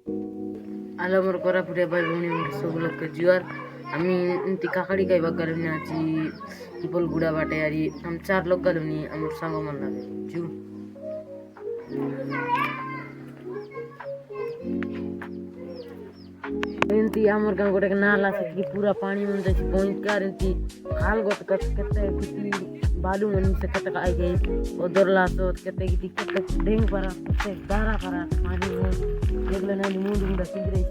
Halo Pura Bai Buni Sobulok Juar. আমি কাকাড়ি খাইবা গালুনি আজি পিপল গুড়া বাটে আরি আমি 4 লোক গালুনি আমার সাঙ্গ মান লাগে জু एंती आमर गाँव गोटे नाला से कि पूरा पानी मन जाए पहुँच कर एंती खाल गोटे कते किती बालू मन से कते आई गई उधर लासो कते किती कते डेंग परा कते दारा परा पानी में देखले ना मुंड मुंड सिंदरे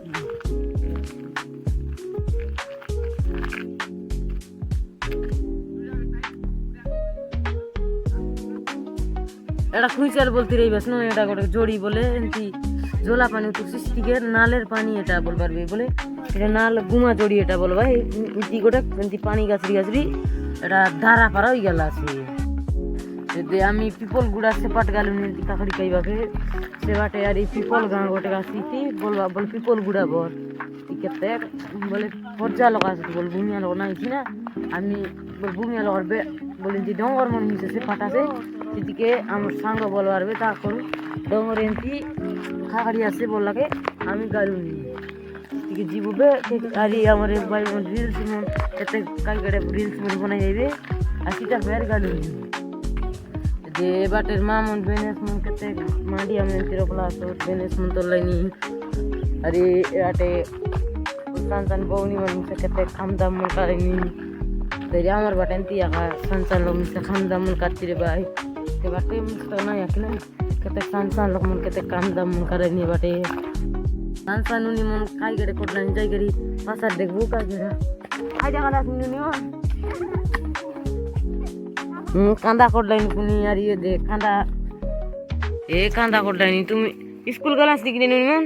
एटा खुइचाल बोलती रही बस ना एटा गोटे जोड़ी बोले एंती झोला पानी तो सृष्टि के नालेर पानी एटा बोलबार बे बोले एटा नाल गुमा जोड़ी एटा बोलबा इति गोटे एंती पानी गाछरी गाछरी एटा धारा पारा होई गेला से दे आमी पिपल गुडा से पाट गालु एंती काकड़ी कइबा के से बाटे यार पिपल गां गोटे गाछी बोलबा बोल पिपल गुडा बोल केते बोले पर्जा लगा से बोल भूमिया लगा नाही ना आमी बोल भूमिया लगा बे बोले ती डोंगर मन से पाटा से इतिके आमर सांग बोलबार बे ता करू डोंगर एंती खागड़ी आसे बोल लगे आमी गालुनी इतिके जीवबे आरी हमर भाई रील्स में केते काई गडे रील्स में बनाई जाइबे आसीटा फेर गालुनी दे बाटेर मामन बेनेस मन केते माडी आमे तिरो क्लास बेनेस मन तो लाइनी अरे आटे संसन बौनी मन से केते काम दाम मन करनी दे हमर बाटेंती आका संसन लो से काम दाम मन करती रे भाई के बाटे तो ना याकले केते संसन लोग मन केते काम दाम मन करनी बाटे संसन नुनी मन काई गडे कोटलानी जाई गरी पासा देखबो का जरा आइ जगह नुनी कांदा कोटलानी कुनी यार ये दे कांदा ए कांदा कोटलानी तुम स्कूल गलास दिखने नुनी मन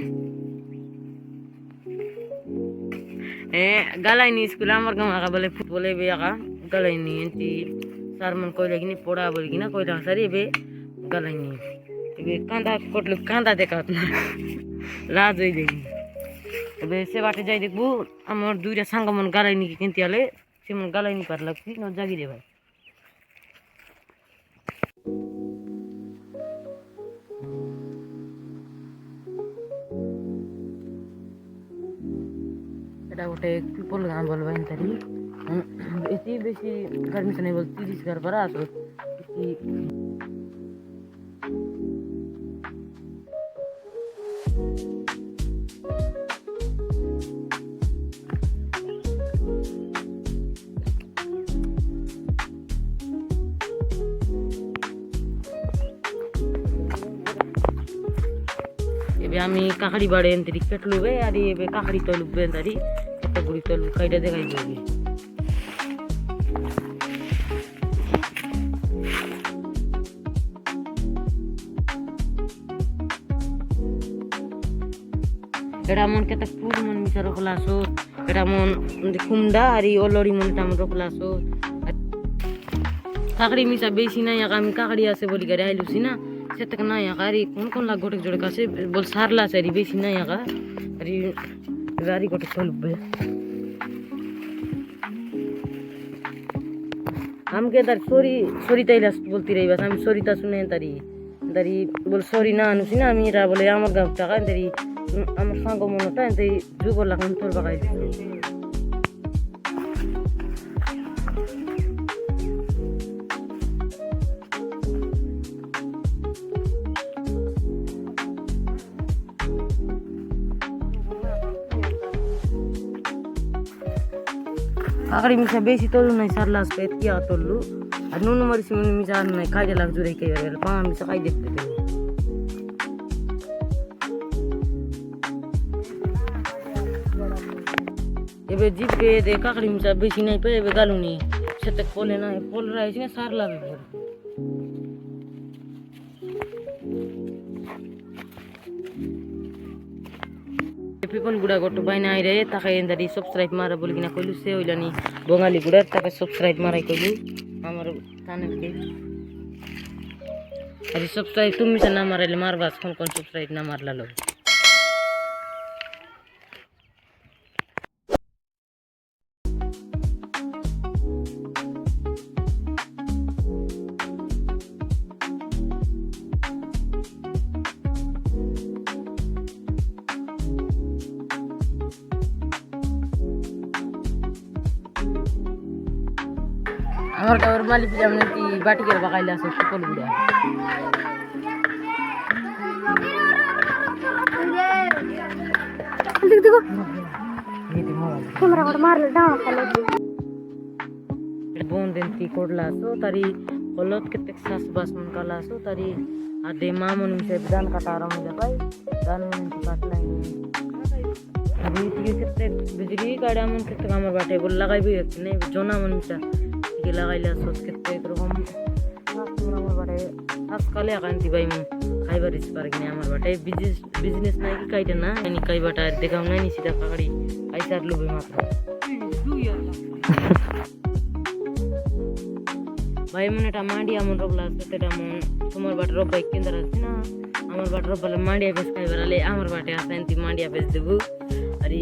ए गलाइनी स्कूल आमर गाँव आका बोले फुटबल बे आका गलाइनी एंती सर मन कोइला किनी पड़ा बोल किना कोइला सरी बे गलाइनी बे कांदा कोटलु कांदा देखा लाज होई देखि बे से बाटे जाई देखबो हमर दुइरा संग मन गलाइनी के केंतियाले से मन गलाइनी पर लगती न जागी रे भाई एटा गोटे पिपल गाँ बोलबा तरी एती बेसी गर्मी से नहीं बोल 30 घर पर आसो एबे आमी काकड़ी बाड़े एंतरी केटलुबे आरी एबे काकड़ी तलुबे एंतरी केते बुड़ी तलु काइडा देखाई देबे एटा मन केते फूल मन मिसा रखलासो एटा मन खुमडा आरी ओलड़ी मन ताम रखलासो काकड़ी मिसा बेसी ना या आमी काकड़ी आसे बोली गरे आइलुसी ना सेतक ना या गारी कौन ला गोटे जोड़े कासे बोल सारला सरी बेसी ना या अरे गारी गोटे तलुबे हमके दर सोरी तैला बोलती रही बस हम सोरी ता सुने तरी दरी बोल सोरी ना अनुसी ना मीरा बोले हमर गाँव टाका तरी हमर सांगो मनोटा तरी जुगो लागन तोर बगाई काकड़ी मिसा बेसी तोलू नहीं सरलास पे किया तोलू और नून मरीच में मिसा नहीं खाई लग जुरे कई बार पाँव मिसा खाई देखते थे ये बे जीप पे दे काकड़ी मिसा बेसी नहीं पे बे गालू नहीं सेतक पोले ना पोल रहा है इसमें सरला भी पिपल गुड़ा गोटो बाइन आई रहे ताके एंदरी सब्सक्राइब मारा बोल किना कइलु से होइलानी बंगाली गुड़ा ताके सब्सक्राइब माराई कइलु हमर चैनल के अरे सब्सक्राइब तुम से ना मारले मारबास कोन सब्सक्राइब ना मारला लो আমার গাঁর মালি পূজা মানে কি বাটিকের বাগাইলে আছে সকল গুড়া দেখো ক্যামেরা করে মারলে ডাউন খালে বোন দেনতি কোডলা সো তারি হলত কেতে সাস বাস মন কালা সো তারি আদে মামুন মিছে দান কাটারা মধ্যে পাই দান মন কাটলাই अभी कितने बिजली गाड़ा मन कितने काम बाटे बोल लगाई भी नहीं जोना मन मिसा ये लगाई ले सोच कितने तो हम हमारे बाटे आज कले आकान थी भाई मन कई बार इस बार की हमारे बाटे बिजनेस नहीं की कई ना यानी कई बाटा देखा हमने नहीं सीधा पकड़ी ऐसा लो भी मात्र भाई मन टा मांडिया मन रोकला से टा मन तुम्हारे बाटे रोक बाइक के अंदर है ना हमारे बाटे रोक वाला मांडिया बेच कई बार ले हमारे बाटे आते हैं ती मांडिया बेच देबू अरे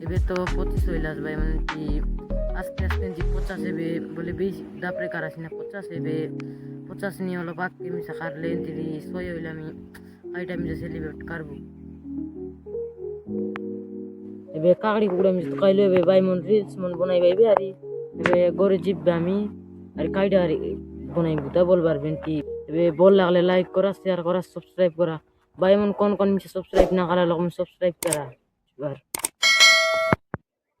एबे तो 25 হইলাস ভাই মানে কি আস্তে আস্তে জি 50 এবে বলে 20 দাপরে কারাস না 50 এবে 50 নি হলো বাকি মিছা কারলে এন্টি সই হইলা আমি আই টাইম যে সেলিব্রেট করব এবে কাগড়ি কুড়া মিছ তো কাইলে এবে ভাই মন রিলস মন বনাই ভাইবে আরে এবে গরে জিববে আমি আর কাইডা আরে বনাই বুতা বলবার বেন্টি এবে বল লাগলে লাইক করা শেয়ার করা সাবস্ক্রাইব করা ভাই মন কোন কোন মিছে সাবস্ক্রাইব না করা লগম সাবস্ক্রাইব করা বার